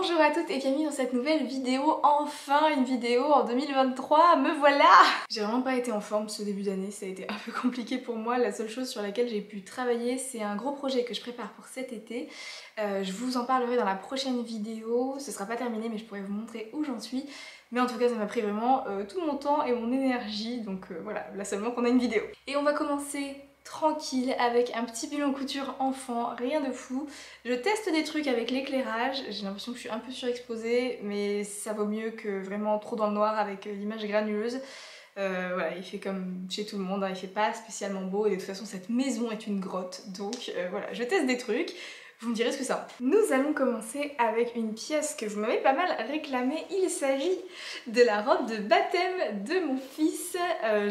Bonjour à toutes et bienvenue dans cette nouvelle vidéo, enfin une vidéo en 2023, me voilà! J'ai vraiment pas été en forme ce début d'année, ça a été un peu compliqué pour moi. La seule chose sur laquelle j'ai pu travailler, c'est un gros projet que je prépare pour cet été. Je vous en parlerai dans la prochaine vidéo, ce sera pas terminé mais je pourrais vous montrer où j'en suis. Mais en tout cas ça m'a pris vraiment tout mon temps et mon énergie, donc voilà, là seulement qu'on a une vidéo. Et on va commencer tranquille avec un petit bilan couture enfant, rien de fou. Je teste des trucs avec l'éclairage, j'ai l'impression que je suis un peu surexposée mais ça vaut mieux que vraiment trop dans le noir avec l'image granuleuse. Voilà, il fait comme chez tout le monde, hein, il fait pas spécialement beau et de toute façon cette maison est une grotte, donc voilà, je teste des trucs. Vous me direz ce que ça. Nous allons commencer avec une pièce que vous m'avez pas mal réclamée. Il s'agit de la robe de baptême de mon fils.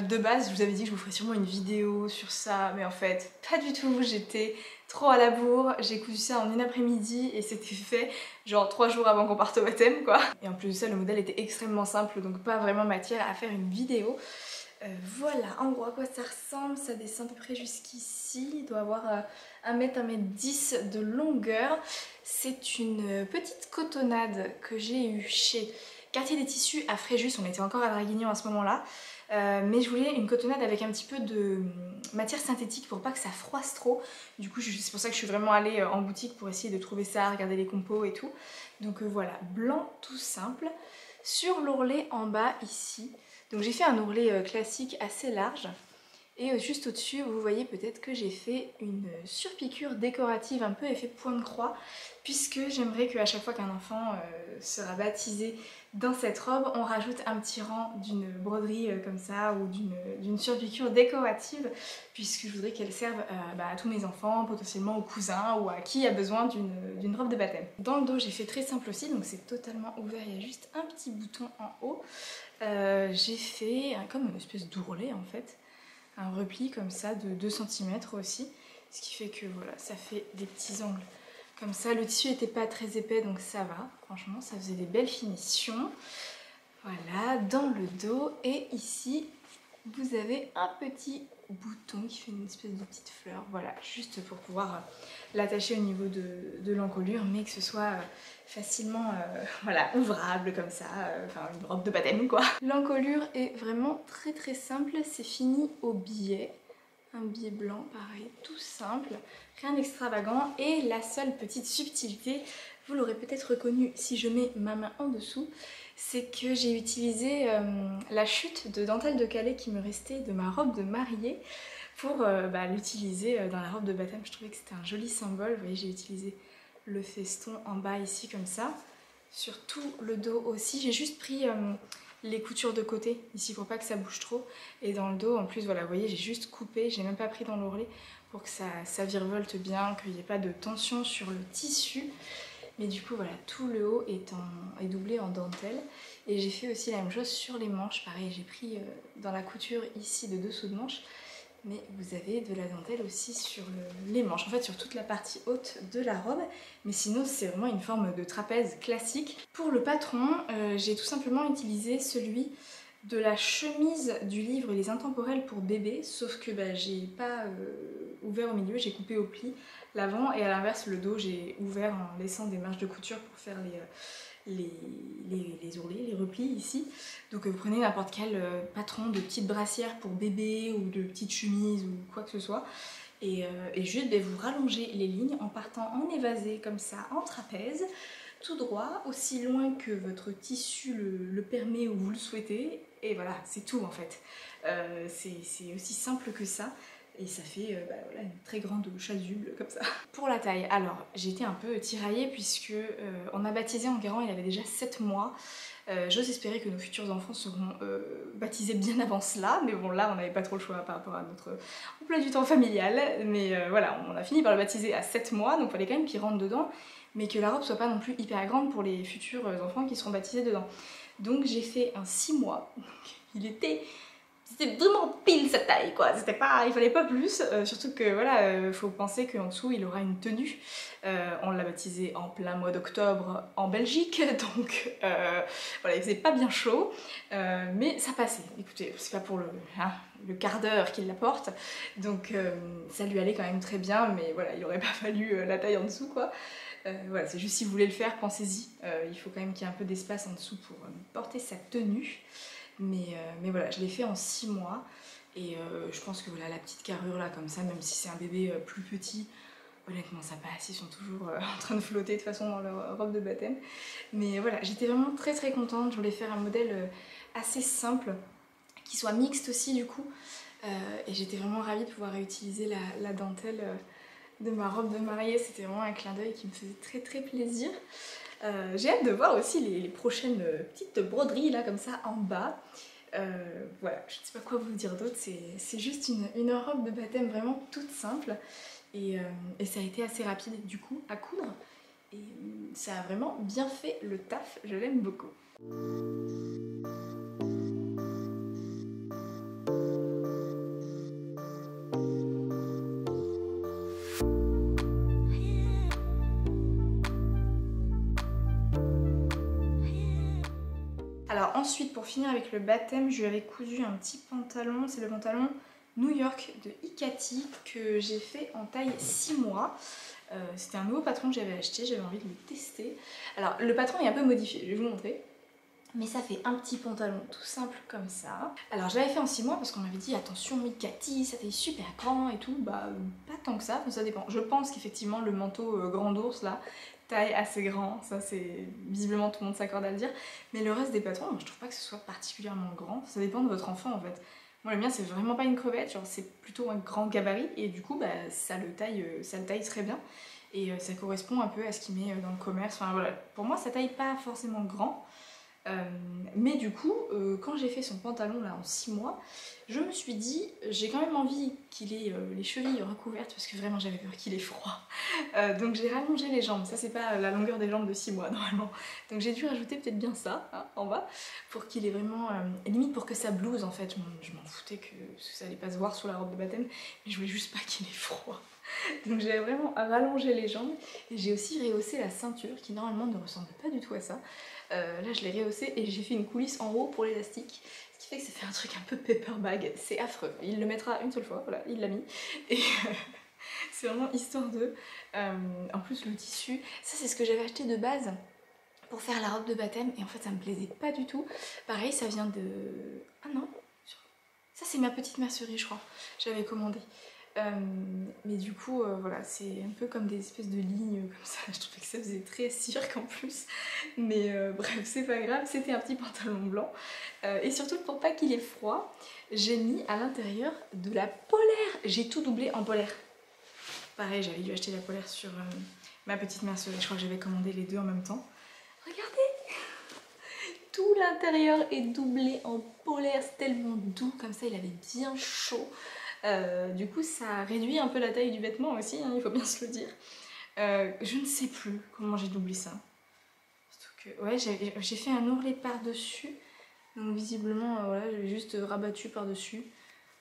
De base, je vous avais dit que je vous ferais sûrement une vidéo sur ça, mais en fait, pas du tout. J'étais trop à la bourre. J'ai cousu ça en une après-midi et c'était fait genre 3 jours avant qu'on parte au baptême, quoi. Et en plus de ça, le modèle était extrêmement simple, donc pas vraiment matière à faire une vidéo. Voilà, en gros à quoi ça ressemble, ça descend à peu près jusqu'ici, il doit avoir 1 m, 1 m 10 de longueur. C'est une petite cotonnade que j'ai eue chez Quartier des Tissus à Fréjus, on était encore à Draguignan à ce moment-là. Mais je voulais une cotonnade avec un petit peu de matière synthétique pour pas que ça froisse trop. Du coup c'est pour ça que je suis vraiment allée en boutique pour essayer de trouver ça, regarder les compos et tout. Donc voilà, blanc tout simple. Sur l'ourlet en bas ici, donc j'ai fait un ourlet classique assez large. Et juste au-dessus, vous voyez peut-être que j'ai fait une surpiqûre décorative, un peu effet point de croix, puisque j'aimerais qu'à chaque fois qu'un enfant sera baptisé dans cette robe, on rajoute un petit rang d'une broderie comme ça, ou d'une surpiqûre décorative, puisque je voudrais qu'elle serve à tous mes enfants, potentiellement aux cousins, ou à qui a besoin d'une robe de baptême. Dans le dos, j'ai fait très simple aussi, donc c'est totalement ouvert, il y a juste un petit bouton en haut. J'ai fait comme une espèce d'ourlet en fait. Un repli comme ça de 2 cm aussi, ce qui fait que voilà, ça fait des petits angles comme ça. Le tissu n'était pas très épais donc ça va, franchement ça faisait des belles finitions. Voilà, dans le dos et ici vous avez un petit bouton qui fait une espèce de petite fleur, voilà, juste pour pouvoir l'attacher au niveau de l'encolure, mais que ce soit facilement voilà, ouvrable comme ça, enfin une robe de baptême quoi. L'encolure est vraiment très très simple, c'est fini au biais, un biais blanc pareil, tout simple, rien d'extravagant. Et la seule petite subtilité, vous l'aurez peut-être reconnu si je mets ma main en dessous, c'est que j'ai utilisé la chute de dentelle de Calais qui me restait de ma robe de mariée pour l'utiliser dans la robe de baptême. Je trouvais que c'était un joli symbole. Vous voyez, j'ai utilisé le feston en bas ici comme ça. Sur tout le dos aussi, j'ai juste pris les coutures de côté ici pour pas que ça bouge trop. Et dans le dos en plus, voilà, vous voyez, j'ai juste coupé, j'ai même pas pris dans l'ourlet pour que ça virevolte bien, qu'il n'y ait pas de tension sur le tissu. Mais du coup voilà, tout le haut est doublé en dentelle. Et j'ai fait aussi la même chose sur les manches. Pareil, j'ai pris dans la couture ici de dessous de manche. Mais vous avez de la dentelle aussi sur les manches, en fait sur toute la partie haute de la robe. Mais sinon c'est vraiment une forme de trapèze classique. Pour le patron, j'ai tout simplement utilisé celui de la chemise du livre Les Intemporels pour bébé. Sauf que j'ai pas ouvert au milieu, j'ai coupé au pli l'avant, et à l'inverse le dos j'ai ouvert en laissant des marges de couture pour faire les ourlets, les replis ici. Donc vous prenez n'importe quel patron de petite brassière pour bébé ou de petite chemise ou quoi que ce soit, et juste vous rallongez les lignes en partant en évasé comme ça, en trapèze, tout droit, aussi loin que votre tissu le permet ou vous le souhaitez, et voilà, c'est tout en fait. C'est aussi simple que ça. Et ça fait voilà, une très grande chasuble comme ça. Pour la taille, alors j'ai été un peu tiraillée puisque on a baptisé Enguerrand, il avait déjà 7 mois. J'ose espérer que nos futurs enfants seront baptisés bien avant cela, mais bon là on n'avait pas trop le choix par rapport à notre emploi du temps familial. Mais voilà, on a fini par le baptiser à 7 mois, donc il fallait quand même qu'il rentre dedans, mais que la robe soit pas non plus hyper grande pour les futurs enfants qui seront baptisés dedans. Donc j'ai fait un 6 mois, c'était vraiment pile sa taille quoi, c'était pas, il fallait pas plus, surtout que voilà, faut penser qu'en dessous il aura une tenue. On l'a baptisé en plein mois d'octobre en Belgique, donc voilà, il faisait pas bien chaud, mais ça passait. Écoutez, c'est pas pour le quart d'heure qu'il la porte, donc ça lui allait quand même très bien, mais voilà, il aurait pas fallu la taille en dessous quoi. Voilà, c'est juste si vous voulez le faire, pensez-y. Il faut quand même qu'il y ait un peu d'espace en dessous pour porter sa tenue. Mais voilà, je l'ai fait en 6 mois. Et je pense que voilà, la petite carrure là, comme ça, même si c'est un bébé plus petit, honnêtement ça passe, ils sont toujours en train de flotter de toute façon dans leur robe de baptême. Mais voilà, j'étais vraiment très contente. Je voulais faire un modèle assez simple, qui soit mixte aussi du coup. Et j'étais vraiment ravie de pouvoir réutiliser la dentelle de ma robe de mariée. C'était vraiment un clin d'œil qui me faisait très plaisir. J'ai hâte de voir aussi les prochaines petites broderies là comme ça en bas. Voilà, je ne sais pas quoi vous dire d'autre, c'est juste une robe de baptême vraiment toute simple et ça a été assez rapide du coup à coudre et ça a vraiment bien fait le taf, je l'aime beaucoup. Alors ensuite, pour finir avec le baptême, je lui avais cousu un petit pantalon, c'est le pantalon New York de Ikati que j'ai fait en taille 6 mois. C'était un nouveau patron que j'avais acheté, j'avais envie de le tester. Alors le patron est un peu modifié, je vais vous montrer. Mais ça fait un petit pantalon tout simple comme ça. Alors je l'avais fait en 6 mois parce qu'on m'avait dit attention Ikati, ça fait super grand et tout. Bah pas tant que ça, ça dépend. Je pense qu'effectivement le manteau grand ours là, taille assez grand, ça c'est visiblement tout le monde s'accorde à le dire. Mais le reste des patrons, je trouve pas que ce soit particulièrement grand. Ça dépend de votre enfant en fait. Moi le mien c'est vraiment pas une crevette, genre c'est plutôt un grand gabarit et du coup bah, ça le taille très bien. Et ça correspond un peu à ce qu'il met dans le commerce. Enfin voilà, pour moi ça taille pas forcément grand. Mais du coup, quand j'ai fait son pantalon là en 6 mois, je me suis dit, j'ai quand même envie qu'il ait les chevilles recouvertes parce que vraiment j'avais peur qu'il ait froid. Donc j'ai rallongé les jambes, ça c'est pas la longueur des jambes de 6 mois normalement. Donc j'ai dû rajouter peut-être bien ça hein, en bas pour qu'il ait vraiment, limite pour que sa blouse en fait, je m'en foutais que ça allait pas se voir sur la robe de baptême, mais je voulais juste pas qu'il ait froid. Donc j'ai vraiment rallongé les jambes et j'ai aussi rehaussé la ceinture qui normalement ne ressemble pas du tout à ça. Là je l'ai rehaussé et j'ai fait une coulisse en haut pour l'élastique, ce qui fait que ça fait un truc un peu paper bag, c'est affreux. Il le mettra une seule fois, voilà, il l'a mis et c'est vraiment histoire de... en plus le tissu, ça c'est ce que j'avais acheté de base pour faire la robe de baptême et en fait ça me plaisait pas du tout. Pareil ça vient de... Ah non, ça c'est ma petite mercerie je crois, j'avais commandé. Mais du coup voilà, c'est un peu comme des espèces de lignes comme ça, je trouvais que ça faisait très cirque en plus, mais bref c'est pas grave, c'était un petit pantalon blanc et surtout pour pas qu'il ait froid, j'ai mis à l'intérieur de la polaire, j'ai tout doublé en polaire. Pareil, j'avais dû acheter la polaire sur ma petite mercerie, je crois que j'avais commandé les deux en même temps. Regardez, tout l'intérieur est doublé en polaire, c'est tellement doux, comme ça il avait bien chaud. Du coup ça réduit un peu la taille du vêtement aussi, hein, il faut bien se le dire. Je ne sais plus comment j'ai doublé ça. Surtout que, ouais, j'ai fait un ourlet par-dessus, donc visiblement voilà, j'ai juste rabattu par-dessus,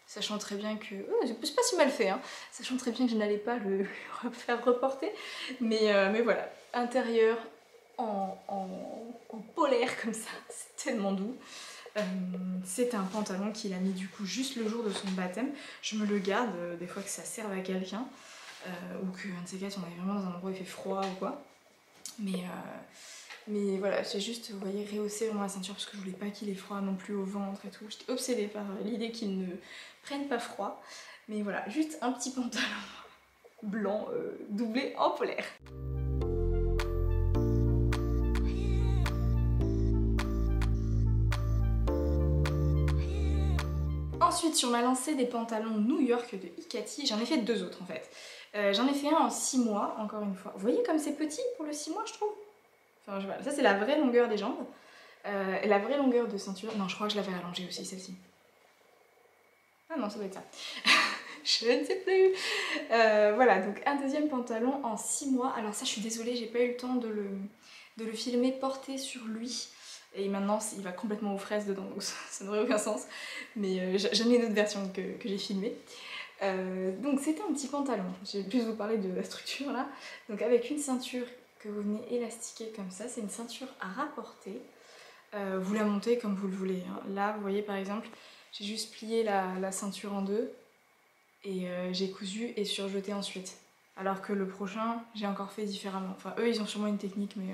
sachant très bien que... c'est pas si mal fait, hein, sachant très bien que je n'allais pas le faire reporter, mais voilà, intérieur en polaire comme ça, c'est tellement doux. C'est un pantalon qu'il a mis du coup juste le jour de son baptême. Je me le garde des fois que ça serve à quelqu'un ou qu'un de ces quatre on est vraiment dans un endroit où il fait froid ou quoi. Mais voilà, j'ai juste, vous voyez, rehaussé vraiment la ceinture parce que je voulais pas qu'il ait froid non plus au ventre et tout. J'étais obsédée par l'idée qu'il ne prenne pas froid. Mais voilà, juste un petit pantalon blanc doublé en polaire. Ensuite, sur ma lancée des pantalons New York de Ikati, j'en ai fait deux autres en fait. J'en ai fait un en 6 mois, encore une fois. Vous voyez comme c'est petit pour le 6 mois, je trouve. Enfin, voilà. Ça, c'est la vraie longueur des jambes. Et la vraie longueur de ceinture. Non, je crois que je l'avais rallongée aussi, celle-ci. Ah non, ça doit être ça. Je ne sais plus. Voilà, donc un deuxième pantalon en 6 mois. Alors ça, je suis désolée, j'ai pas eu le temps de le filmer porté sur lui. Et maintenant il va complètement aux fraises dedans, donc ça n'aurait aucun sens. Mais j'en ai une autre version que j'ai filmée. Donc c'était un petit pantalon, je vais plus vous parler de la structure là. Donc avec une ceinture que vous venez élastiquer comme ça, c'est une ceinture à rapporter. Vous la montez comme vous le voulez. Hein. Là vous voyez par exemple, j'ai juste plié la ceinture en deux et j'ai cousu et surjeté ensuite. alors que le prochain j'ai encore fait différemment. Enfin eux ils ont sûrement une technique mais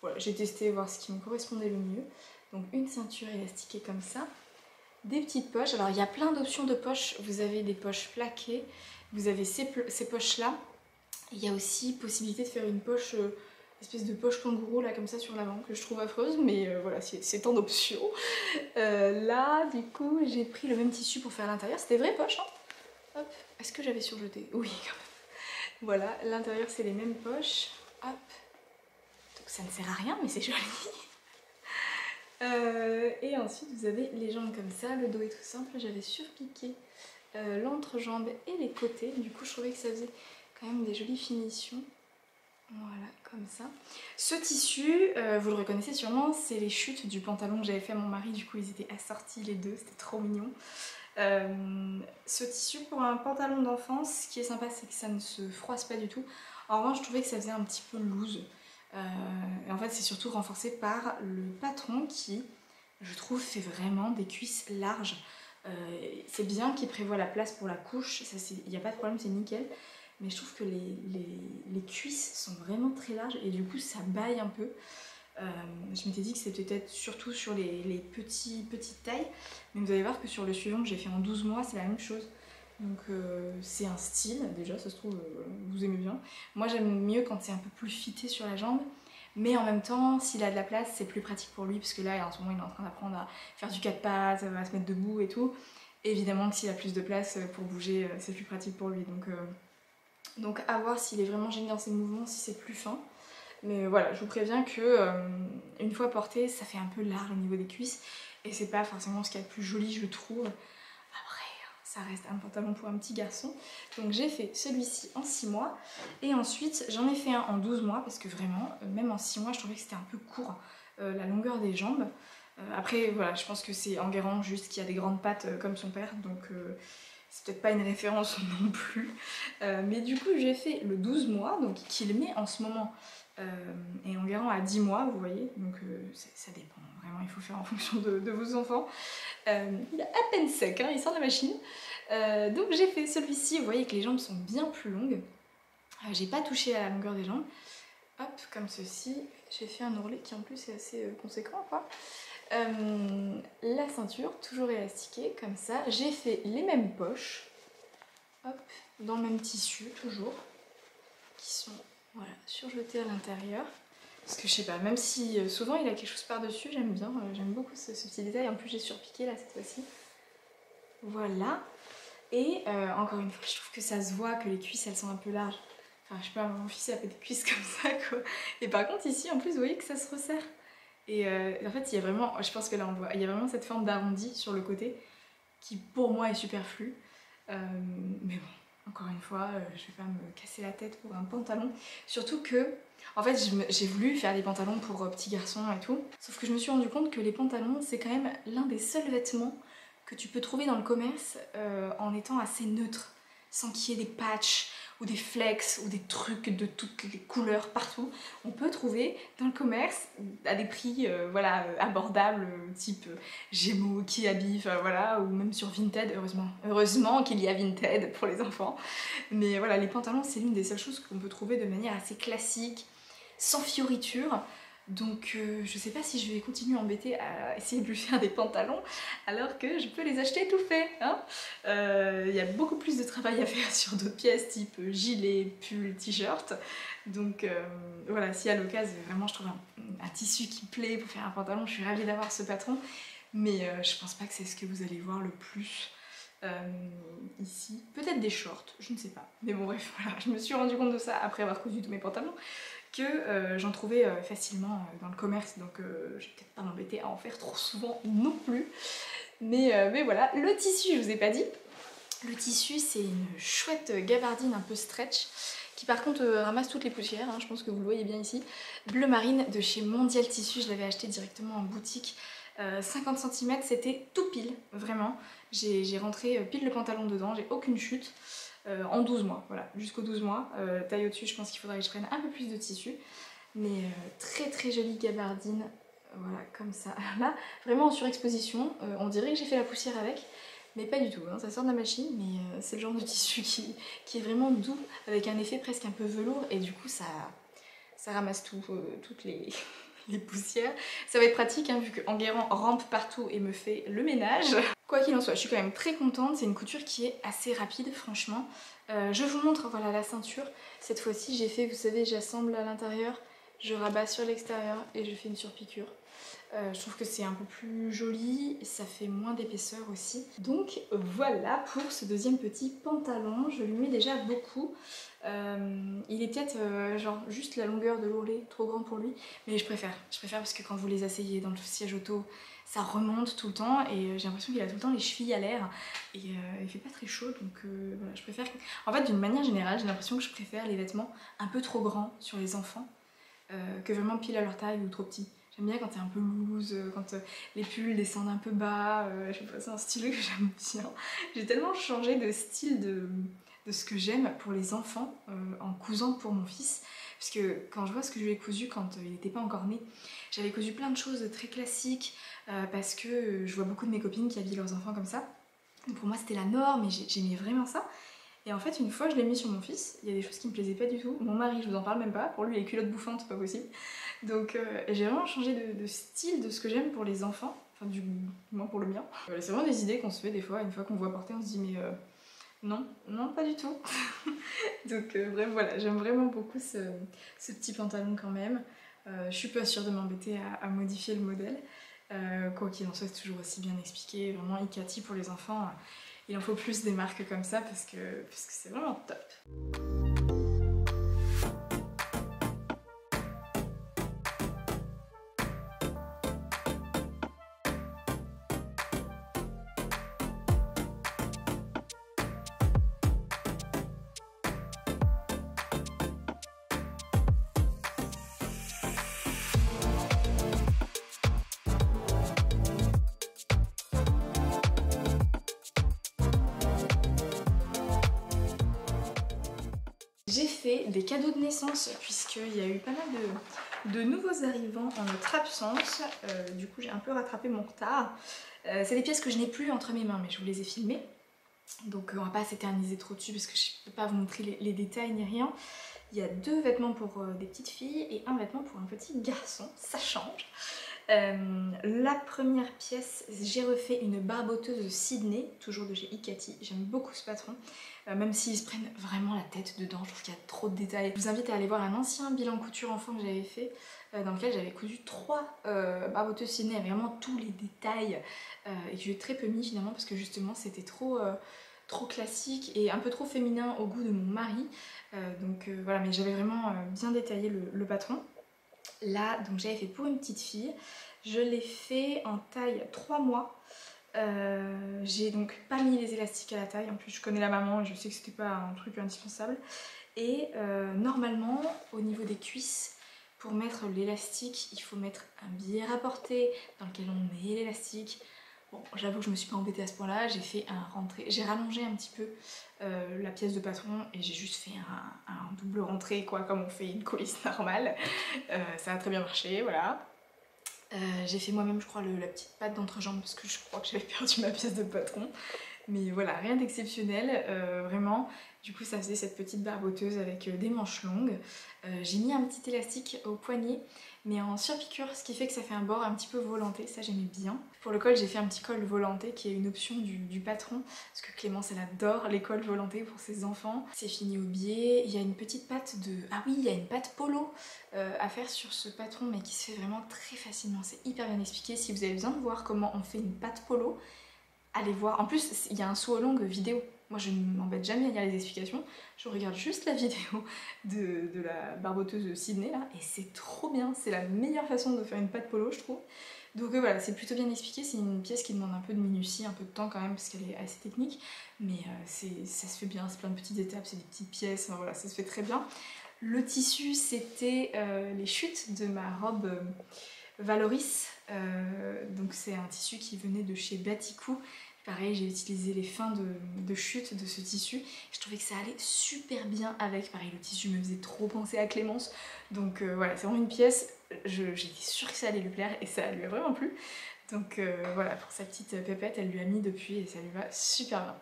voilà, j'ai testé voir ce qui me correspondait le mieux. Donc une ceinture élastiquée comme ça, des petites poches. Alors il y a plein d'options de poches, vous avez des poches plaquées, vous avez ces poches là. Il y a aussi possibilité de faire une poche, espèce de poche kangourou là comme ça sur l'avant que je trouve affreuse mais voilà c'est en option. Là du coup j'ai pris le même tissu pour faire l'intérieur, c'était vraie poche hein. Hop, est-ce que j'avais surjeté? Oui quand même. Voilà, l'intérieur c'est les mêmes poches, hop. Donc ça ne sert à rien mais c'est joli. Et ensuite vous avez les jambes comme ça, le dos est tout simple, j'avais surpiqué l'entrejambe et les côtés, du coup je trouvais que ça faisait quand même des jolies finitions. Voilà, comme ça. Ce tissu, vous le reconnaissez sûrement, c'est les chutes du pantalon que j'avais fait à mon mari, du coup ils étaient assortis les deux, c'était trop mignon. Ce tissu pour un pantalon d'enfance, ce qui est sympa c'est que ça ne se froisse pas du tout. En revanche je trouvais que ça faisait un petit peu loose. Et en fait c'est surtout renforcé par le patron qui, je trouve, fait vraiment des cuisses larges. C'est bien qu'il prévoit la place pour la couche, il n'y a pas de problème, c'est nickel. Mais je trouve que les cuisses sont vraiment très larges et du coup ça baille un peu. Je m'étais dit que c'était peut-être surtout sur les petites tailles, mais vous allez voir que sur le suivant que j'ai fait en 12 mois c'est la même chose. Donc c'est un style, déjà ça se trouve vous aimez bien. Moi j'aime mieux quand c'est un peu plus fité sur la jambe, mais en même temps s'il a de la place c'est plus pratique pour lui parce que là en ce moment il est en train d'apprendre à faire du 4 pattes, à se mettre debout et tout. Et évidemment que s'il a plus de place pour bouger c'est plus pratique pour lui. Donc à voir s'il est vraiment gêné dans ses mouvements, si c'est plus fin. Mais voilà, je vous préviens que une fois porté, ça fait un peu large au niveau des cuisses. Et c'est pas forcément ce qu'il y a de plus joli, je trouve. Après, ça reste un pantalon pour un petit garçon. Donc j'ai fait celui-ci en 6 mois. Et ensuite, j'en ai fait un en 12 mois. Parce que vraiment, même en 6 mois, je trouvais que c'était un peu court, la longueur des jambes. Après, voilà, je pense que c'est Enguerrand juste qui a des grandes pattes comme son père. Donc c'est peut-être pas une référence non plus. Mais du coup, j'ai fait le 12 mois, donc qu'il met en ce moment. Et Enguerrand a 10 mois, vous voyez, donc ça dépend, vraiment il faut faire en fonction de vos enfants. Il est à peine sec, hein, il sort de la machine. Donc j'ai fait celui-ci, vous voyez que les jambes sont bien plus longues. J'ai pas touché à la longueur des jambes. Hop, comme ceci, j'ai fait un ourlet qui en plus est assez conséquent quoi. La ceinture, toujours élastiquée, comme ça. J'ai fait les mêmes poches, hop, dans le même tissu, toujours, qui sont... Voilà, surjeté à l'intérieur. Parce que je sais pas, même si souvent il a quelque chose par-dessus, j'aime bien, j'aime beaucoup ce petit détail. En plus j'ai surpiqué là cette fois-ci. Voilà. Et encore une fois, je trouve que ça se voit que les cuisses elles sont un peu larges. Enfin je sais pas, mon fils il a fait des cuisses comme ça quoi. Et par contre ici en plus vous voyez que ça se resserre. Et en fait il y a vraiment, je pense que là on le voit, il y a vraiment cette forme d'arrondi sur le côté qui pour moi est superflue. Mais bon. Encore une fois, je vais pas me casser la tête pour un pantalon. Surtout que, en fait, j'ai voulu faire des pantalons pour petits garçons et tout. Sauf que je me suis rendu compte que les pantalons, c'est quand même l'un des seuls vêtements que tu peux trouver dans le commerce en étant assez neutre. Sans qu'il y ait des patchs ou des flex ou des trucs de toutes les couleurs partout. On peut trouver dans le commerce à des prix voilà, abordables, type Gémeaux, Kiabi, voilà, ou même sur Vinted, heureusement qu'il y a Vinted pour les enfants. Mais voilà, les pantalons c'est l'une des seules choses qu'on peut trouver de manière assez classique, sans fioritures. Donc je sais pas si je vais continuer à m'embêter à essayer de lui faire des pantalons alors que je peux les acheter tout faits. Hein. Y a beaucoup plus de travail à faire sur d'autres pièces type gilet, pull, t-shirt. Donc voilà, si à l'occasion vraiment je trouve un tissu qui plaît pour faire un pantalon, je suis ravie d'avoir ce patron. Mais je pense pas que c'est ce que vous allez voir le plus ici. Peut-être des shorts, je ne sais pas. Mais bon bref, voilà, je me suis rendu compte de ça après avoir cousu tous mes pantalons. Que j'en trouvais facilement dans le commerce, donc je vais peut-être pas m'embêter à en faire trop souvent non plus. Mais voilà, le tissu, je vous ai pas dit. Le tissu, c'est une chouette gabardine un peu stretch, qui par contre ramasse toutes les poussières, hein, je pense que vous le voyez bien ici. Bleu marine de chez Mondial Tissu, je l'avais acheté directement en boutique. 50 cm, c'était tout pile, vraiment. J'ai rentré pile le pantalon dedans, j'ai aucune chute. En 12 mois, voilà, jusqu'aux 12 mois. Taille au-dessus, je pense qu'il faudrait que je prenne un peu plus de tissu. Mais très très jolie gabardine, voilà, comme ça. Là, vraiment en surexposition, on dirait que j'ai fait la poussière avec. mais pas du tout, hein, ça sort de la machine, mais c'est le genre de tissu qui est vraiment doux, avec un effet presque un peu velours, et du coup ça ramasse toutes les, les poussières. Ça va être pratique hein, vu que Enguerrand rampe partout et me fait le ménage. Quoi qu'il en soit, je suis quand même très contente, c'est une couture qui est assez rapide franchement. Je vous montre voilà la ceinture. Cette fois-ci j'ai fait, vous savez, j'assemble à l'intérieur, je rabats sur l'extérieur et je fais une surpiqûre. Je trouve que c'est un peu plus joli, ça fait moins d'épaisseur aussi. Donc voilà pour ce deuxième petit pantalon, je lui mets déjà beaucoup. Il est peut-être genre juste la longueur de l'ourlet, trop grand pour lui, mais je préfère parce que quand vous les asseyez dans le siège auto, ça remonte tout le temps et j'ai l'impression qu'il a tout le temps les chevilles à l'air et il fait pas très chaud donc voilà, je préfère. En fait d'une manière générale, j'ai l'impression que je préfère les vêtements un peu trop grands sur les enfants que vraiment pile à leur taille ou trop petits. J'aime bien quand c'est un peu loose, quand les pulls descendent un peu bas, je sais pas, c'est un style que j'aime bien. J'ai tellement changé de style de ce que j'aime pour les enfants en cousant pour mon fils. Parce que quand je vois ce que je lui ai cousu quand il n'était pas encore né, j'avais cousu plein de choses très classiques parce que je vois beaucoup de mes copines qui habillent leurs enfants comme ça. Donc pour moi c'était la norme et j'aimais vraiment ça. Et en fait, une fois je l'ai mis sur mon fils, il y a des choses qui me plaisaient pas du tout. Mon mari, je vous en parle même pas, pour lui les culottes bouffantes, c'est pas possible. Donc j'ai vraiment changé de style de ce que j'aime pour les enfants, enfin du moins pour le mien. Voilà, c'est vraiment des idées qu'on se fait des fois, une fois qu'on voit porter, on se dit mais non, non pas du tout. Donc bref voilà, j'aime vraiment beaucoup ce petit pantalon quand même. Je suis pas sûre de m'embêter à modifier le modèle. Quoi qu'il en soit, c'est toujours aussi bien expliqué, vraiment Ikati pour les enfants. Il en faut plus des marques comme ça parce que c'est vraiment top. J'ai fait des cadeaux de naissance puisqu'il y a eu pas mal de nouveaux arrivants en notre absence. Du coup j'ai un peu rattrapé mon retard. C'est des pièces que je n'ai plus entre mes mains mais je vous les ai filmées. Donc on va pas s'éterniser trop dessus parce que je peux pas vous montrer les détails ni rien. Il y a 2 vêtements pour des petites filles et un vêtement pour un petit garçon, ça change. La première pièce, j'ai refait une barboteuse Sydney, toujours de chez Ikati. J'aime beaucoup ce patron, même s'ils se prennent vraiment la tête dedans, je trouve qu'il y a trop de détails. Je vous invite à aller voir un ancien bilan couture enfant que j'avais fait, dans lequel j'avais cousu 3 barboteuses Sydney avec vraiment tous les détails, et que j'ai très peu mis finalement parce que justement c'était trop classique et un peu trop féminin au goût de mon mari. Donc voilà, mais j'avais vraiment bien détaillé le patron. Là, donc j'avais fait pour une petite fille, je l'ai fait en taille 3 mois. J'ai donc pas mis les élastiques à la taille, en plus je connais la maman et je sais que c'était pas un truc indispensable. Et normalement, au niveau des cuisses, pour mettre l'élastique, il faut mettre un billet rapporté dans lequel on met l'élastique. Bon, j'avoue que je me suis pas embêtée à ce point-là, j'ai fait un rentré, j'ai rallongé un petit peu la pièce de patron et j'ai juste fait un double rentré quoi, comme on fait une coulisse normale. Ça a très bien marché, voilà. J'ai fait moi-même je crois la petite patte d'entrejambe parce que je crois que j'avais perdu ma pièce de patron. Mais voilà, rien d'exceptionnel, vraiment. Du coup ça faisait cette petite barboteuse avec des manches longues. J'ai mis un petit élastique au poignet, mais en surpiqûre, ce qui fait que ça fait un bord un petit peu volanté, ça j'aimais bien. Pour le col, j'ai fait un petit col volanté qui est une option du patron, parce que Clémence elle adore les cols volantés pour ses enfants. C'est fini au biais, il y a une petite patte de... Ah oui, il y a une patte polo à faire sur ce patron, mais qui se fait vraiment très facilement, c'est hyper bien expliqué. Si vous avez besoin de voir comment on fait une patte polo, allez voir. En plus, il y a un saut longue vidéo. Moi, je ne m'embête jamais à lire les explications. Je regarde juste la vidéo de la barboteuse Sydney, là, et c'est trop bien. C'est la meilleure façon de faire une patte polo, je trouve. Donc voilà, c'est plutôt bien expliqué. C'est une pièce qui demande un peu de minutie, un peu de temps quand même, parce qu'elle est assez technique. Mais ça se fait bien, c'est plein de petites étapes, c'est des petites pièces, enfin, voilà, ça se fait très bien. Le tissu, c'était les chutes de ma robe Valoris. Donc c'est un tissu qui venait de chez Batikou. Pareil, j'ai utilisé les fins de chute de ce tissu. Je trouvais que ça allait super bien avec. Pareil, le tissu me faisait trop penser à Clémence. Donc voilà, c'est vraiment une pièce, j'étais sûre que ça allait lui plaire et ça lui a vraiment plu. Donc voilà, pour sa petite pépette, elle lui a mis depuis et ça lui va super bien.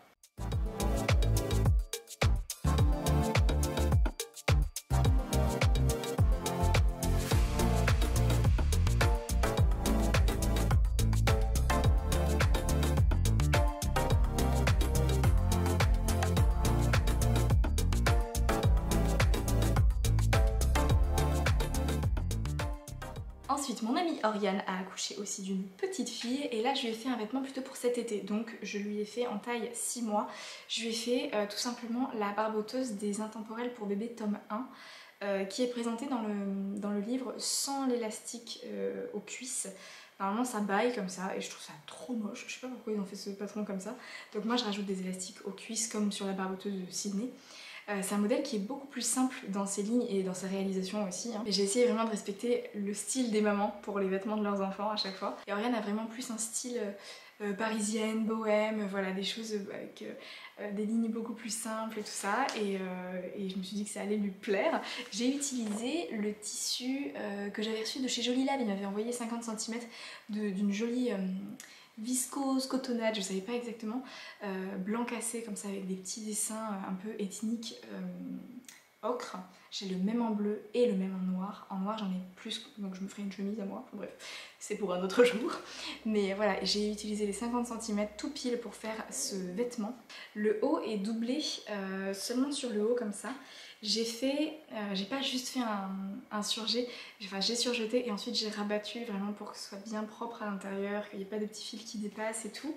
Ensuite, mon amie Oriane a accouché aussi d'une petite fille et là je lui ai fait un vêtement plutôt pour cet été, donc je lui ai fait en taille 6 mois. Je lui ai fait tout simplement la barboteuse des intemporels pour bébé tome 1 qui est présentée dans le livre sans l'élastique aux cuisses. Normalement ça baille comme ça et je trouve ça trop moche, je sais pas pourquoi ils ont fait ce patron comme ça. Donc moi je rajoute des élastiques aux cuisses comme sur la barboteuse de Sydney. C'est un modèle qui est beaucoup plus simple dans ses lignes et dans sa réalisation aussi. Et j'ai essayé vraiment de respecter le style des mamans pour les vêtements de leurs enfants à chaque fois. Et Oriane a vraiment plus un style parisienne, bohème, voilà, des choses avec des lignes beaucoup plus simples et tout ça. Et je me suis dit que ça allait lui plaire. J'ai utilisé le tissu que j'avais reçu de chez Jolie Lab. Il m'avait envoyé 50 cm d'une jolie viscose, cotonnade, je savais pas exactement, blanc cassé comme ça avec des petits dessins un peu ethniques ocre. J'ai le même en bleu et le même en noir. En noir j'en ai plus, donc je me ferai une chemise à moi, enfin, bref, c'est pour un autre jour. Mais voilà, j'ai utilisé les 50 cm tout pile pour faire ce vêtement. Le haut est doublé seulement sur le haut comme ça. J'ai pas juste fait un surjet, enfin j'ai surjeté et ensuite j'ai rabattu vraiment pour que ce soit bien propre à l'intérieur, qu'il n'y ait pas de petits fils qui dépassent et tout.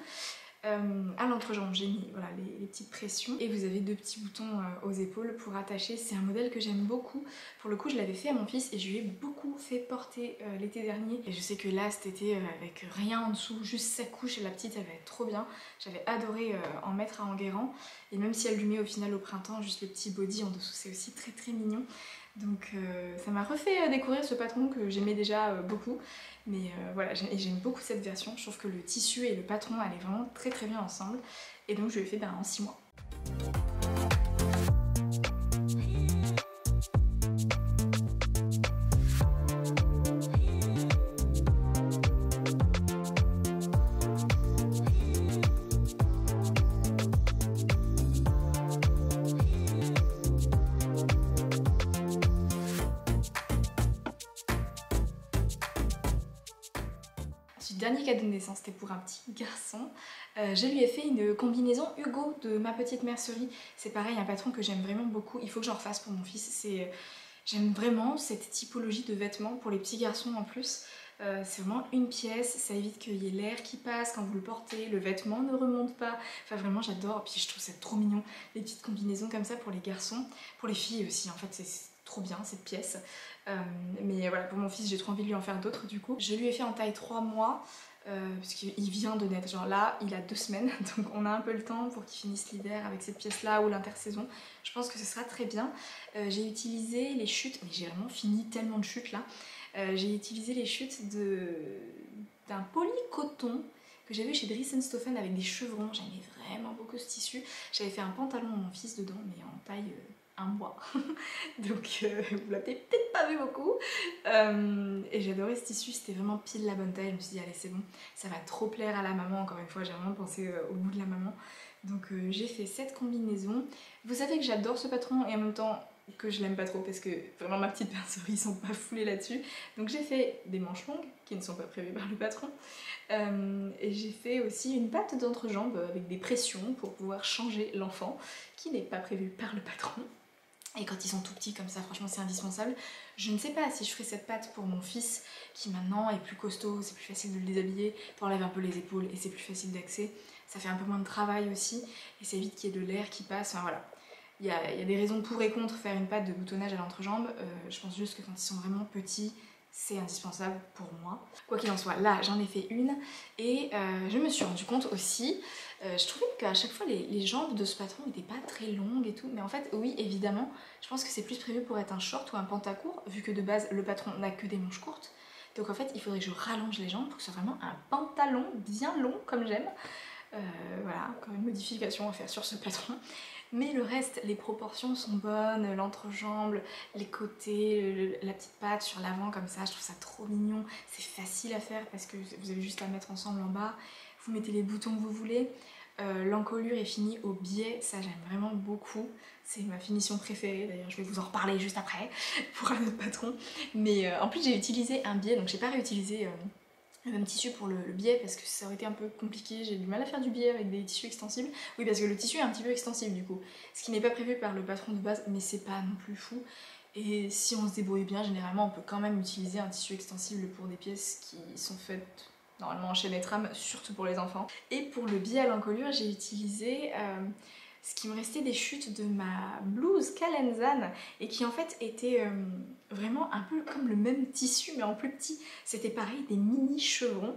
À l'entrejambe j'ai mis voilà, les petites pressions et vous avez 2 petits boutons aux épaules pour attacher. C'est un modèle que j'aime beaucoup. Pour le coup je l'avais fait à mon fils et je lui ai beaucoup fait porter l'été dernier. Et je sais que là cet été avec rien en dessous, juste sa couche et la petite elle va être trop bien. J'avais adoré en mettre à Enguerrand et même si elle lui met au final au printemps juste le petit body en dessous c'est aussi très très mignon. Donc ça m'a refait découvrir ce patron que j'aimais déjà beaucoup. Mais voilà, j'aime beaucoup cette version. Je trouve que le tissu et le patron allaient vraiment très très bien ensemble. Et donc je l'ai fait en 6 mois. Dernier cadeau de naissance, c'était pour un petit garçon. Je lui ai fait une combinaison Hugo de ma petite mercerie. C'est pareil, un patron que j'aime vraiment beaucoup. Il faut que j'en refasse pour mon fils. J'aime vraiment cette typologie de vêtements pour les petits garçons en plus. C'est vraiment une pièce, ça évite qu'il y ait l'air qui passe quand vous le portez, le vêtement ne remonte pas. Enfin vraiment j'adore, puis je trouve ça trop mignon, les petites combinaisons comme ça pour les garçons. Pour les filles aussi, en fait c'est trop bien cette pièce. Mais voilà, pour mon fils j'ai trop envie de lui en faire d'autres du coup. Je lui ai fait en taille 3 mois. Parce qu'il vient de naître, genre là il a 2 semaines donc on a un peu le temps pour qu'il finisse l'hiver avec cette pièce là ou l'intersaison. Je pense que ce sera très bien. J'ai utilisé les chutes, mais j'ai vraiment fini tellement de chutes là. J'ai utilisé les chutes d'un polycoton que j'avais chez Dries & Stoffen avec des chevrons. J'aimais vraiment beaucoup ce tissu. J'avais fait un pantalon à mon fils dedans mais en taille 1 mois. Donc vous l'avez peut-être pas vu beaucoup. Et j'adorais ce tissu, c'était vraiment pile la bonne taille. Je me suis dit allez c'est bon, ça va trop plaire à la maman. Encore une fois j'ai vraiment pensé au goût de la maman. Donc j'ai fait cette combinaison. Vous savez que j'adore ce patron et en même temps que je l'aime pas trop parce que vraiment ma petite mercerie ils sont pas foulés là-dessus. Donc j'ai fait des manches longues qui ne sont pas prévues par le patron. Et j'ai fait aussi une patte d'entrejambe avec des pressions pour pouvoir changer l'enfant qui n'est pas prévu par le patron. Et quand ils sont tout petits comme ça, franchement c'est indispensable. Je ne sais pas si je ferai cette patte pour mon fils qui maintenant est plus costaud, c'est plus facile de le déshabiller, t'enlèves un peu les épaules et c'est plus facile d'accès. Ça fait un peu moins de travail aussi et ça évite qu'il y ait de l'air qui passe, enfin voilà. Il y a des raisons pour et contre faire une patte de boutonnage à l'entrejambe. Je pense juste que quand ils sont vraiment petits, c'est indispensable pour moi. Quoi qu'il en soit, là j'en ai fait une et je me suis rendu compte aussi, je trouvais qu'à chaque fois les jambes de ce patron n'étaient pas très longues et tout, mais en fait oui évidemment, je pense que c'est plus prévu pour être un short ou un pantacourt, vu que de base le patron n'a que des manches courtes. Donc en fait il faudrait que je rallonge les jambes pour que ce soit vraiment un pantalon bien long comme j'aime. Voilà, encore une modification à faire sur ce patron. mais le reste, les proportions sont bonnes, l'entrejambe, les côtés, la petite patte sur l'avant comme ça, je trouve ça trop mignon. C'est facile à faire parce que vous avez juste à mettre ensemble en bas, vous mettez les boutons que vous voulez. L'encolure est finie au biais, ça j'aime vraiment beaucoup, c'est ma finition préférée, d'ailleurs je vais vous en reparler juste après pour un autre patron. Mais en plus j'ai utilisé un biais, donc j'ai pas réutilisé le même tissu pour le biais parce que ça aurait été un peu compliqué, j'ai du mal à faire du biais avec des tissus extensibles. Oui, parce que le tissu est un petit peu extensible du coup, ce qui n'est pas prévu par le patron de base, mais c'est pas non plus fou. Et si on se débrouille bien, généralement on peut quand même utiliser un tissu extensible pour des pièces qui sont faites normalement en chaîne et trame, surtout pour les enfants. Et pour le biais à l'encolure, j'ai utilisé ce qui me restait des chutes de ma blouse Calenzane et qui en fait était vraiment un peu comme le même tissu mais en plus petit. C'était pareil, des mini chevrons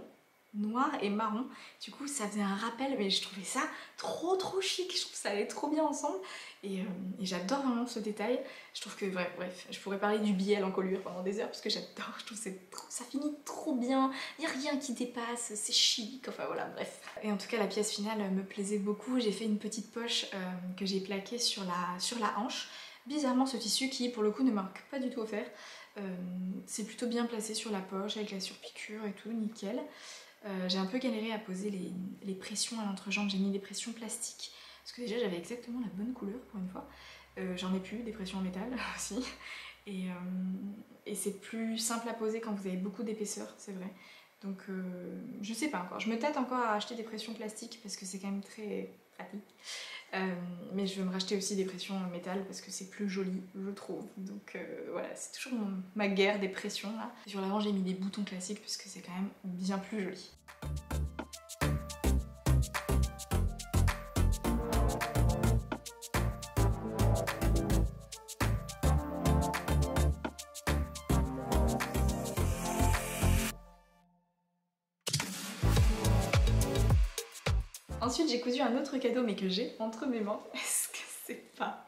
noirs et marron. Du coup ça faisait un rappel, mais je trouvais ça trop chic, je trouve que ça allait trop bien ensemble et j'adore vraiment ce détail. Je trouve que bref, je pourrais parler du biais à l'encolure pendant des heures parce que j'adore, je trouve que ça finit trop bien, il n'y a rien qui dépasse, c'est chic, enfin voilà, bref. Et en tout cas la pièce finale me plaisait beaucoup, j'ai fait une petite poche que j'ai plaquée sur la hanche. Bizarrement ce tissu qui pour le coup ne marque pas du tout offert, c'est plutôt bien placé sur la poche avec la surpiqûre et tout, nickel. J'ai un peu galéré à poser les pressions à l'entrejambe, j'ai mis des pressions plastiques parce que déjà j'avais exactement la bonne couleur pour une fois. J'en ai plus, des pressions en métal aussi, et c'est plus simple à poser quand vous avez beaucoup d'épaisseur, c'est vrai. Donc je sais pas encore, je me tâte encore à acheter des pressions plastiques parce que c'est quand même très pratique. Mais je veux me racheter aussi des pressions en métal parce que c'est plus joli, je trouve. Donc voilà, c'est toujours ma guerre des pressions là. Sur l'avant j'ai mis des boutons classiques parce que c'est quand même bien plus joli. Ensuite j'ai cousu un autre cadeau mais que j'ai entre mes mains. Est-ce que c'est pas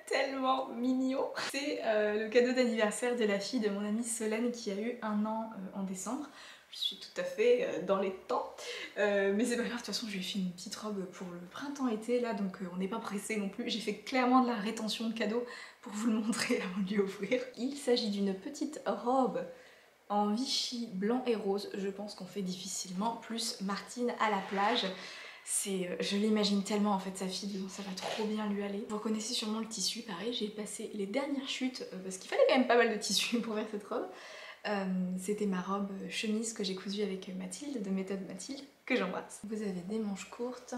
tellement mignon? C'est le cadeau d'anniversaire de la fille de mon amie Solène qui a eu 1 an en décembre. Je suis tout à fait dans les temps, mais c'est pas grave, de toute façon je lui ai fait une petite robe pour le printemps-été là, donc on n'est pas pressé non plus. J'ai fait clairement de la rétention de cadeaux pour vous le montrer avant de lui offrir. Il s'agit d'une petite robe en Vichy blanc et rose, je pense qu'on fait difficilement, plus Martine à la plage. Je l'imagine tellement en fait, sa fille, ça va trop bien lui aller. Vous reconnaissez sûrement le tissu, pareil, j'ai passé les dernières chutes parce qu'il fallait quand même pas mal de tissu pour faire cette robe. C'était ma robe chemise que j'ai cousue avec Mathilde, de méthode Mathilde, que j'embrasse. Vous avez des manches courtes,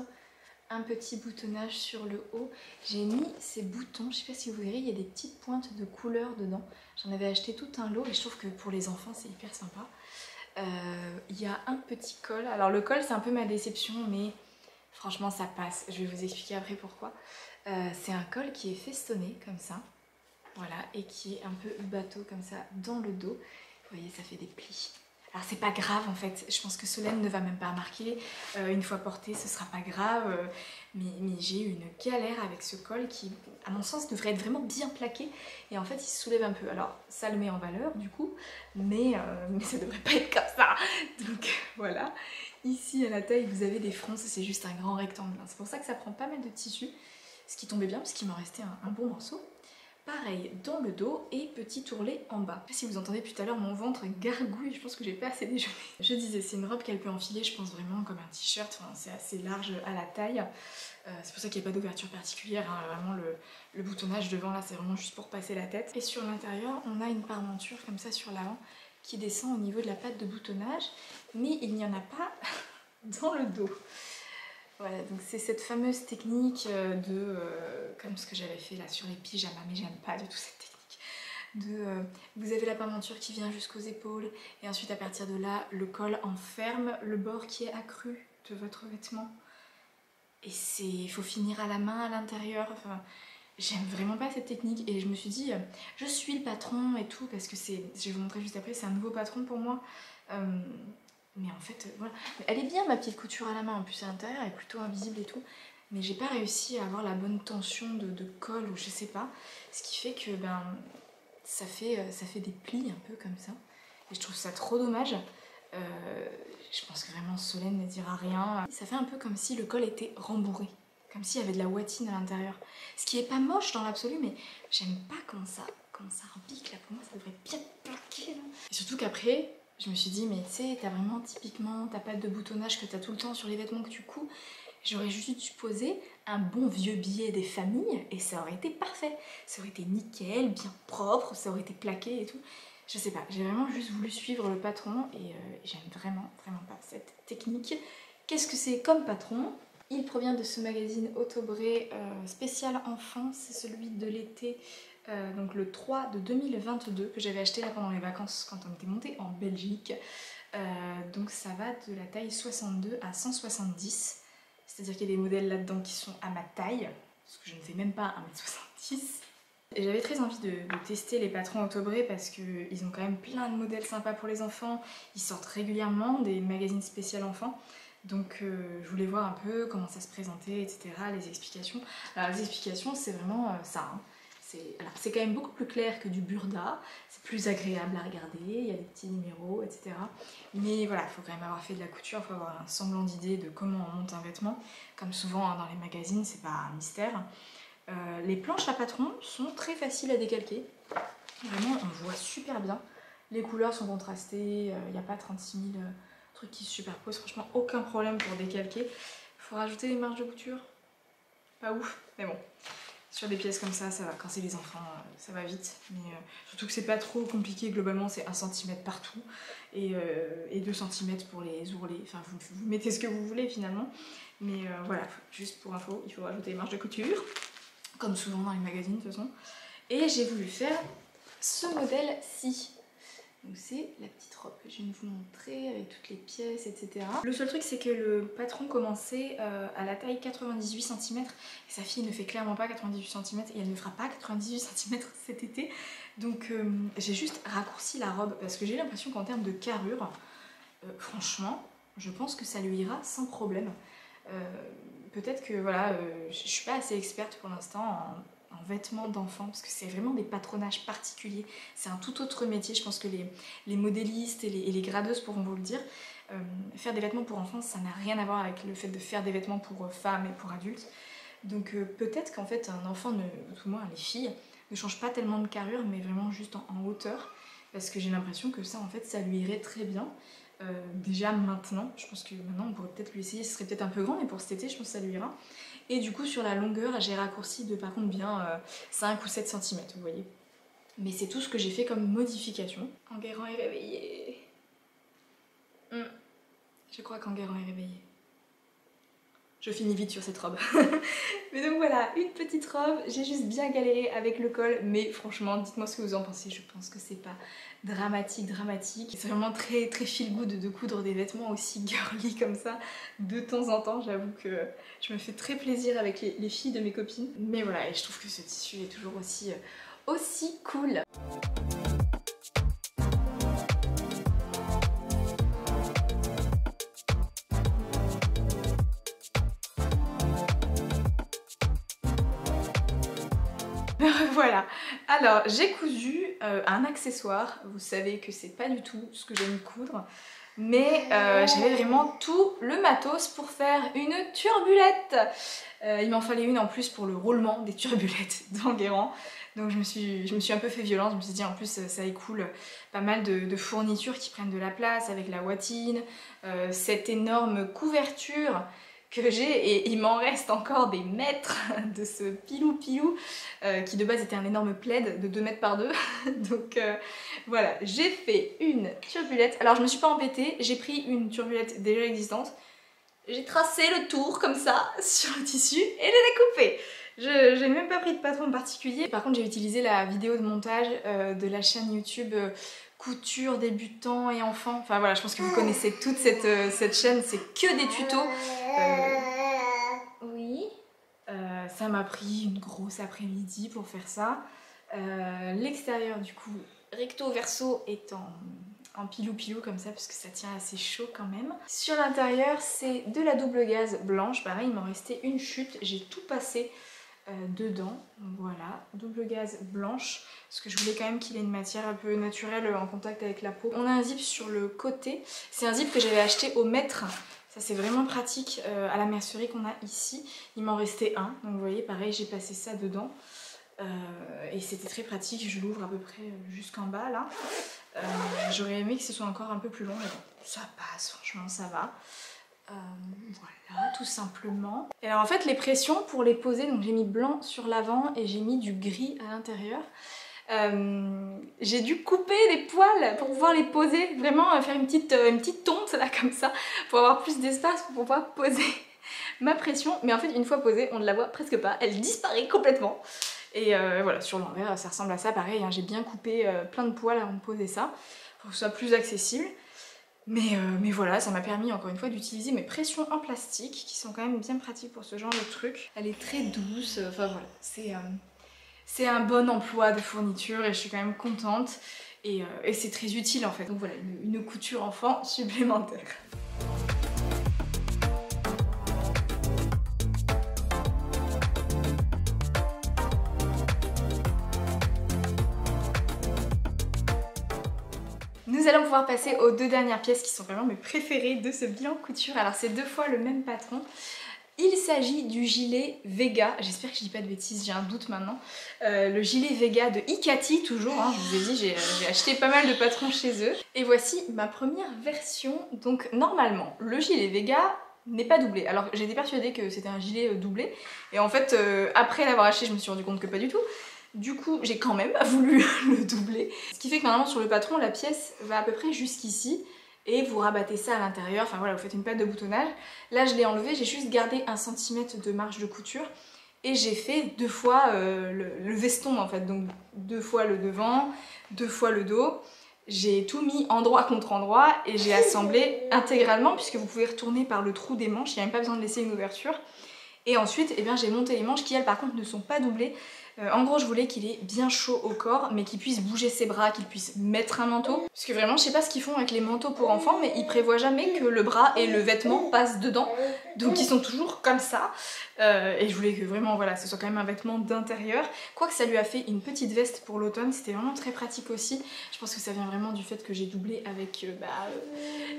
un petit boutonnage sur le haut. J'ai mis ces boutons, je sais pas si vous verrez, il y a des petites pointes de couleur dedans. J'en avais acheté tout un lot et je trouve que pour les enfants c'est hyper sympa. Il y a un petit col, alors le col c'est un peu ma déception mais franchement ça passe, je vais vous expliquer après pourquoi. C'est un col qui est festonné comme ça, voilà, et qui est un peu bateau comme ça dans le dos. Vous voyez, ça fait des plis. Alors c'est pas grave en fait, je pense que Solène ne va même pas remarquer, une fois porté ce sera pas grave, mais j'ai eu une galère avec ce col qui à mon sens devrait être vraiment bien plaqué et en fait il se soulève un peu. Alors ça le met en valeur du coup, mais ça devrait pas être comme ça. Donc voilà, ici à la taille vous avez des fronces, c'est juste un grand rectangle, c'est pour ça que ça prend pas mal de tissu, ce qui tombait bien parce qu'il m'en restait un bon morceau. Pareil dans le dos et petit ourlet en bas. Je sais pas si vous entendez depuis tout à l'heure mon ventre gargouille, je pense que j'ai pas assez déjeuné. Je disais, c'est une robe qu'elle peut enfiler, je pense vraiment comme un t-shirt, enfin, c'est assez large à la taille. C'est pour ça qu'il n'y a pas d'ouverture particulière, hein. Vraiment le boutonnage devant là c'est vraiment juste pour passer la tête. Et sur l'intérieur on a une parmenture comme ça sur l'avant qui descend au niveau de la patte de boutonnage, mais il n'y en a pas dans le dos. Voilà, donc c'est cette fameuse technique comme ce que j'avais fait là sur les pyjamas, mais j'aime pas du tout cette technique. Vous avez la parmenture qui vient jusqu'aux épaules et ensuite à partir de là, le col enferme le bord qui est accru de votre vêtement. Et il faut finir à la main à l'intérieur, enfin, j'aime vraiment pas cette technique et je me suis dit, je suis le patron et tout parce que je vais vous montrer juste après, c'est un nouveau patron pour moi. Mais en fait, voilà. Elle est bien ma petite couture à la main, en plus à l'intérieur, elle est plutôt invisible et tout. Mais j'ai pas réussi à avoir la bonne tension de colle ou je sais pas. Ce qui fait que ça fait des plis un peu comme ça. Et je trouve ça trop dommage. Je pense que vraiment Solène ne dira rien. Ça fait un peu comme si le col était rembourré. comme s'il y avait de la watine à l'intérieur. Ce qui est pas moche dans l'absolu, mais j'aime pas comment ça repique là. Pour moi, ça devrait être bien plaqué là. Et surtout qu'après, je me suis dit, mais tu sais, t'as vraiment typiquement ta patte de boutonnage que t'as tout le temps sur les vêtements que tu couds. J'aurais juste dû poser un bon vieux billet des familles et ça aurait été parfait. Ça aurait été nickel, bien propre, ça aurait été plaqué et tout. Je sais pas, j'ai vraiment juste voulu suivre le patron et j'aime vraiment pas cette technique. Qu'est-ce que c'est comme patron? Il provient de ce magazine Autobré spécial enfant, c'est celui de l'été, donc le 3 de 2022 que j'avais acheté là pendant les vacances quand on était monté en Belgique. Donc ça va de la taille 62 à 170. C'est-à-dire qu'il y a des modèles là-dedans qui sont à ma taille, parce que je ne fais même pas 1m70. Et j'avais très envie de tester les patrons Autobré parce qu'ils ont quand même plein de modèles sympas pour les enfants. Ils sortent régulièrement des magazines spécial enfants. Donc je voulais voir un peu comment ça se présentait, etc. Les explications. Alors les explications, c'est vraiment ça. Hein. C'est quand même beaucoup plus clair que du Burda, c'est plus agréable à regarder, il y a des petits numéros, etc. Mais voilà, il faut quand même avoir fait de la couture, il faut avoir un semblant d'idée de comment on monte un vêtement. Comme souvent hein, dans les magazines, c'est pas un mystère. Les planches à patron sont très faciles à décalquer. Vraiment, on voit super bien. Les couleurs sont contrastées, il n'y a pas 36 000 trucs qui se superposent. Franchement, aucun problème pour décalquer. Il faut rajouter des marges de couture. Pas ouf, mais bon. Sur des pièces comme ça va. Quand c'est les enfants, ça va vite. Mais surtout que c'est pas trop compliqué. Globalement, c'est 1 cm partout et 2 cm pour les ourlets. Enfin, vous mettez ce que vous voulez finalement. Mais voilà, juste pour info, il faut rajouter les marges de couture. Comme souvent dans les magazines de toute façon. Et j'ai voulu faire ce modèle-ci. Donc c'est la petite robe que je viens de vous montrer avec toutes les pièces, etc. Le seul truc c'est que le patron commençait à la taille 98 cm et sa fille ne fait clairement pas 98 cm et elle ne fera pas 98 cm cet été. Donc j'ai juste raccourci la robe parce que j'ai l'impression qu'en termes de carrure, franchement, je pense que ça lui ira sans problème. Peut-être que voilà, je suis pas assez experte pour l'instant en vêtements d'enfants parce que c'est vraiment des patronages particuliers, c'est un tout autre métier. Je pense que les modélistes et les gradeuses pourront vous le dire. Faire des vêtements pour enfants, ça n'a rien à voir avec le fait de faire des vêtements pour femmes et pour adultes. Donc peut-être qu'en fait un enfant, tout le moins les filles, ne changent pas tellement de carrure mais vraiment juste en hauteur, parce que j'ai l'impression que ça en fait ça lui irait très bien. Déjà maintenant, je pense que maintenant on pourrait peut-être lui essayer, ce serait peut-être un peu grand mais pour cet été je pense que ça lui ira. Et du coup sur la longueur j'ai raccourci de par contre bien 5 ou 7 cm, vous voyez. Mais c'est tout ce que j'ai fait comme modification. Enguerrand est réveillé. Je crois qu'Enguerrand est réveillé. Je finis vite sur cette robe. Mais donc voilà, une petite robe, j'ai juste bien galéré avec le col, mais franchement, dites-moi ce que vous en pensez, je pense que c'est pas dramatique. C'est vraiment très feel good de coudre des vêtements aussi girly comme ça, de temps en temps. J'avoue que je me fais très plaisir avec les filles de mes copines. Mais voilà, et je trouve que ce tissu est toujours aussi cool. Voilà, alors j'ai cousu un accessoire, vous savez que c'est pas du tout ce que j'aime coudre, mais j'avais vraiment tout le matos pour faire une turbulette. Il m'en fallait une en plus pour le roulement des turbulettes d'Enguerrand, donc je me suis un peu fait violence, je me suis dit en plus ça écoule pas mal de fournitures qui prennent de la place avec la watine, cette énorme couverture que j'ai, et il m'en reste encore des mètres de ce pilou qui de base était un énorme plaid de 2 mètres par 2. Donc voilà, j'ai fait une turbulette. Alors je me suis pas embêtée, j'ai pris une turbulette déjà existante, j'ai tracé le tour comme ça sur le tissu et je l'ai découpé. Je n'ai même pas pris de patron particulier. Par contre j'ai utilisé la vidéo de montage de la chaîne YouTube couture débutants et enfants. Enfin voilà, je pense que vous connaissez toute cette chaîne, c'est que des tutos. Oui. Ça m'a pris une grosse après-midi pour faire ça. L'extérieur du coup, recto verso est en pilou comme ça parce que ça tient assez chaud quand même. Sur l'intérieur c'est de la double gaze blanche, pareil il m'en restait une chute, j'ai tout passé dedans, voilà, double gaze blanche parce que je voulais quand même qu'il ait une matière un peu naturelle en contact avec la peau. On a un zip sur le côté, c'est un zip que j'avais acheté au mètre, Ça c'est vraiment pratique à la mercerie qu'on a ici. Il m'en restait un, donc vous voyez pareil j'ai passé ça dedans. Et c'était très pratique, je l'ouvre à peu près jusqu'en bas là. J'aurais aimé que ce soit encore un peu plus long mais bon, ça passe, franchement ça va. Voilà, tout simplement. Et alors en fait les pressions pour les poser, donc j'ai mis blanc sur l'avant et j'ai mis du gris à l'intérieur. J'ai dû couper les poils pour pouvoir les poser, vraiment faire une petite tonte là comme ça, pour avoir plus d'espace pour pouvoir poser ma pression. Mais en fait une fois posée, on ne la voit presque pas, elle disparaît complètement. Et voilà, sur l'envers ça ressemble à ça, pareil, hein, j'ai bien coupé plein de poils avant de poser ça, pour que ce soit plus accessible. Mais voilà, ça m'a permis encore une fois d'utiliser mes pressions en plastique, qui sont quand même bien pratiques pour ce genre de truc. Elle est très douce, enfin voilà, c'est un bon emploi de fourniture et je suis quand même contente. Et c'est très utile en fait. Donc voilà, une couture enfant supplémentaire. Nous allons pouvoir passer aux deux dernières pièces qui sont vraiment mes préférées de ce bilan couture. Alors c'est 2 fois le même patron. Il s'agit du gilet Vega, j'espère que je dis pas de bêtises, j'ai un doute maintenant. Le gilet Vega de Ikati toujours, hein, je vous ai dit j'ai acheté pas mal de patrons chez eux. Et voici ma première version. Donc normalement le gilet Vega n'est pas doublé. Alors j'étais persuadée que c'était un gilet doublé et en fait après l'avoir acheté je me suis rendu compte que pas du tout. Du coup j'ai quand même voulu le doubler. Ce qui fait que normalement sur le patron la pièce va à peu près jusqu'ici. Et vous rabattez ça à l'intérieur, enfin voilà, vous faites une patte de boutonnage. Là je l'ai enlevé, j'ai juste gardé 1 cm de marge de couture et j'ai fait 2 fois le veston en fait, donc 2 fois le devant, 2 fois le dos. J'ai tout mis endroit contre endroit et j'ai assemblé intégralement puisque vous pouvez retourner par le trou des manches, il n'y a même pas besoin de laisser une ouverture. Et ensuite, eh bien, j'ai monté les manches qui elles par contre ne sont pas doublées. En gros je voulais qu'il ait bien chaud au corps mais qu'il puisse bouger ses bras, qu'il puisse mettre un manteau. Parce que vraiment je sais pas ce qu'ils font avec les manteaux pour enfants mais ils prévoient jamais que le bras et le vêtement passent dedans. Donc ils sont toujours comme ça. Et je voulais que vraiment voilà, ce soit quand même un vêtement d'intérieur. Quoique ça lui a fait une petite veste pour l'automne, c'était vraiment très pratique aussi. Je pense que ça vient vraiment du fait que j'ai doublé avec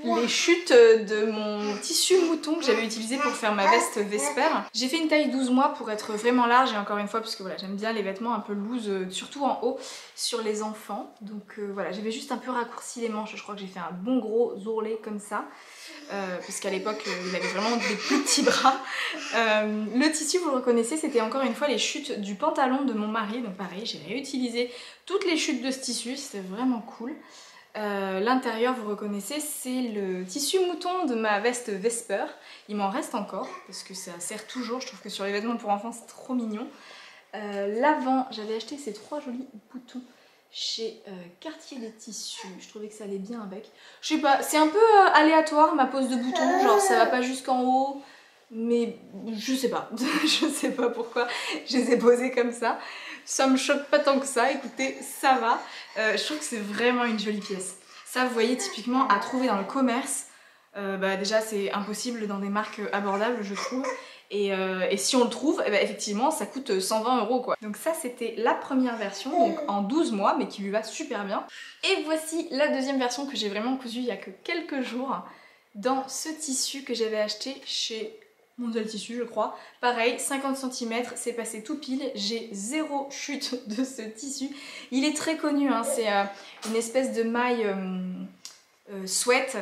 les chutes de mon tissu mouton que j'avais utilisé pour faire ma veste Vesper. J'ai fait une taille 12 mois pour être vraiment large et encore une fois parce que voilà, j'aime bien les vêtements un peu loose, surtout en haut sur les enfants. Donc voilà, j'avais juste un peu raccourci les manches, je crois que j'ai fait un bon gros ourlet comme ça. Parce qu'à l'époque il avait vraiment des plus petits bras. Le tissu vous le reconnaissez, c'était encore une fois les chutes du pantalon de mon mari, donc pareil j'ai réutilisé toutes les chutes de ce tissu, c'était vraiment cool. L'intérieur vous reconnaissez, c'est le tissu mouton de ma veste Vesper. Il m'en reste encore parce que ça sert toujours, je trouve que sur les vêtements pour enfants c'est trop mignon. L'avant, j'avais acheté ces 3 jolis boutons chez Cartier des tissus, je trouvais que ça allait bien avec. Je sais pas, c'est un peu aléatoire ma pose de boutons, genre ça va pas jusqu'en haut, mais je sais pas, je sais pas pourquoi je les ai posés comme ça. Ça me choque pas tant que ça, écoutez, ça va. Je trouve que c'est vraiment une jolie pièce. Ça vous voyez typiquement à trouver dans le commerce, déjà c'est impossible dans des marques abordables je trouve. Et si on le trouve, effectivement ça coûte 120 € quoi. Donc ça c'était la première version, donc en 12 mois, mais qui lui va super bien. Et voici la deuxième version que j'ai vraiment cousue il y a que quelques jours, dans ce tissu que j'avais acheté chez Mondial Tissu je crois. Pareil, 50 cm, c'est passé tout pile, j'ai 0 chute de ce tissu. Il est très connu, hein, c'est une espèce de maille... sweat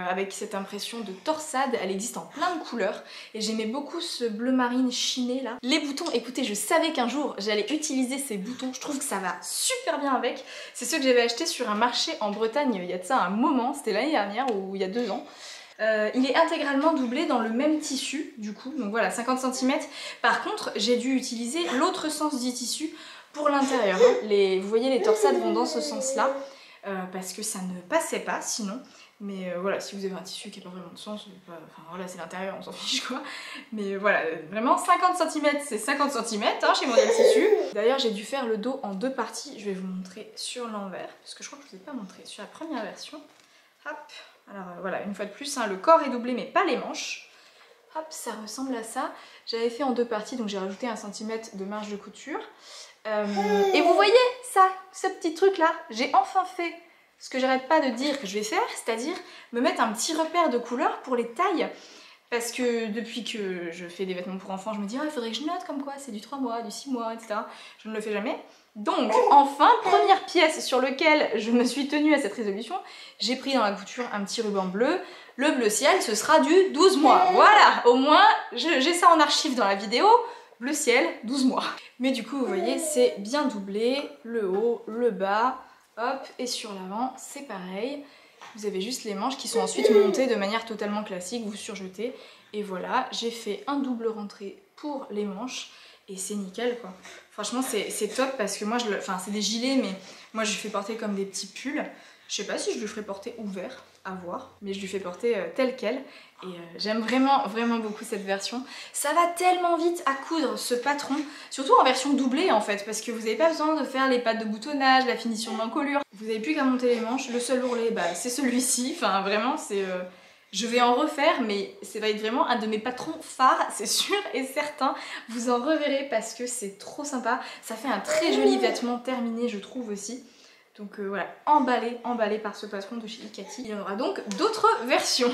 avec cette impression de torsade, elle existe en plein de couleurs et j'aimais beaucoup ce bleu marine chiné là. Les boutons, écoutez, je savais qu'un jour j'allais utiliser ces boutons, je trouve que ça va super bien avec. C'est ceux que j'avais achetés sur un marché en Bretagne il y a de ça un moment, c'était l'année dernière ou il y a 2 ans. Il est intégralement doublé dans le même tissu du coup, donc voilà 50 cm. Par contre j'ai dû utiliser l'autre sens du tissu pour l'intérieur. Vous voyez les torsades vont dans ce sens là. Parce que ça ne passait pas sinon, mais voilà, si vous avez un tissu qui n'a pas vraiment de sens, enfin voilà, c'est l'intérieur, on s'en fiche quoi, mais voilà, vraiment 50 cm c'est 50 cm hein, chez Mondial Tissu. D'ailleurs j'ai dû faire le dos en 2 parties, je vais vous montrer sur l'envers, parce que je crois que je ne vous ai pas montré sur la première version. Hop, alors voilà, une fois de plus, hein, le corps est doublé mais pas les manches. Hop, ça ressemble à ça. J'avais fait en 2 parties, donc j'ai rajouté 1 cm de marge de couture. Et vous voyez ça, ce petit truc là, j'ai enfin fait ce que j'arrête pas de dire que je vais faire, c'est-à-dire me mettre un petit repère de couleur pour les tailles. Parce que depuis que je fais des vêtements pour enfants, je me dis, ah, il faudrait que je note comme quoi c'est du 3 mois, du 6 mois, etc. Je ne le fais jamais. Donc, enfin, première pièce sur laquelle je me suis tenue à cette résolution, j'ai pris dans la couture un petit ruban bleu. Le bleu ciel, ce sera du 12 mois. Voilà, au moins, j'ai ça en archive dans la vidéo. Bleu ciel, 12 mois. Mais du coup, vous voyez, c'est bien doublé. Le haut, le bas, hop, et sur l'avant, c'est pareil. Vous avez juste les manches qui sont ensuite montées de manière totalement classique, vous surjetez. Et voilà, j'ai fait un double rentré pour les manches. Et c'est nickel quoi. Franchement c'est top parce que moi enfin c'est des gilets mais moi je lui fais porter comme des petits pulls. Je sais pas si je lui ferai porter ouvert, à voir, mais je lui fais porter tel quel. Et j'aime vraiment beaucoup cette version. Ça va tellement vite à coudre ce patron, surtout en version doublée en fait, parce que vous n'avez pas besoin de faire les pattes de boutonnage, la finition de l'encolure. Vous n'avez plus qu'à monter les manches, le seul ourlet bah, c'est celui-ci, enfin vraiment c'est... Je vais en refaire, mais ça va être vraiment un de mes patrons phares, c'est sûr et certain. Vous en reverrez parce que c'est trop sympa. Ça fait un très joli vêtement terminé, je trouve aussi. Donc voilà, emballé par ce patron de chez Icati. Il y en aura donc d'autres versions.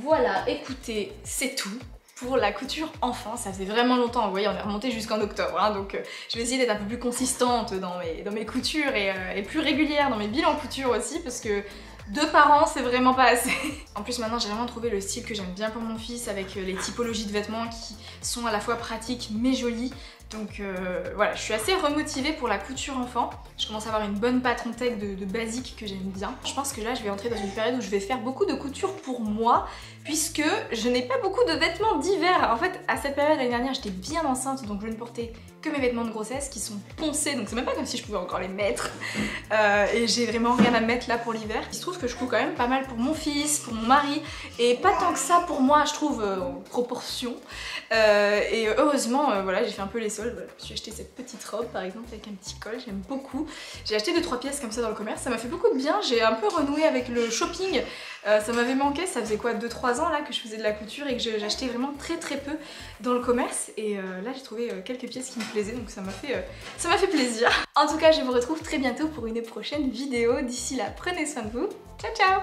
Voilà, écoutez, c'est tout pour la couture enfant. Ça faisait vraiment longtemps, vous voyez, on est remonté jusqu'en octobre, hein, donc je vais essayer d'être un peu plus consistante dans mes coutures et plus régulière dans mes bilans couture aussi, parce que 2 par an, c'est vraiment pas assez. En plus, maintenant, j'ai vraiment trouvé le style que j'aime bien pour mon fils, avec les typologies de vêtements qui sont à la fois pratiques mais jolies. Donc voilà, je suis assez remotivée pour la couture enfant. Je commence à avoir une bonne patron tech de basique que j'aime bien. Je pense que là, je vais entrer dans une période où je vais faire beaucoup de couture pour moi, puisque je n'ai pas beaucoup de vêtements d'hiver. En fait, à cette période l'année dernière, j'étais bien enceinte, donc je ne portais que mes vêtements de grossesse qui sont poncés, donc c'est même pas comme si je pouvais encore les mettre. Et j'ai vraiment rien à mettre là pour l'hiver. Il se trouve que je couds quand même pas mal pour mon fils, pour mon mari, et pas tant que ça pour moi, je trouve, en proportion. Et heureusement, voilà, j'ai fait un peu les soldes. Voilà, je me suis acheté cette petite robe par exemple avec un petit col, j'aime beaucoup. J'ai acheté 2-3 pièces comme ça dans le commerce, ça m'a fait beaucoup de bien. J'ai un peu renoué avec le shopping, ça m'avait manqué, ça faisait quoi 2-3 ans là que je faisais de la couture et que j'achetais vraiment très peu dans le commerce. Et là j'ai trouvé quelques pièces qui me plaisaient, donc ça m'a fait plaisir. En tout cas, je vous retrouve très bientôt pour une prochaine vidéo. D'ici là, prenez soin de vous. Ciao ciao!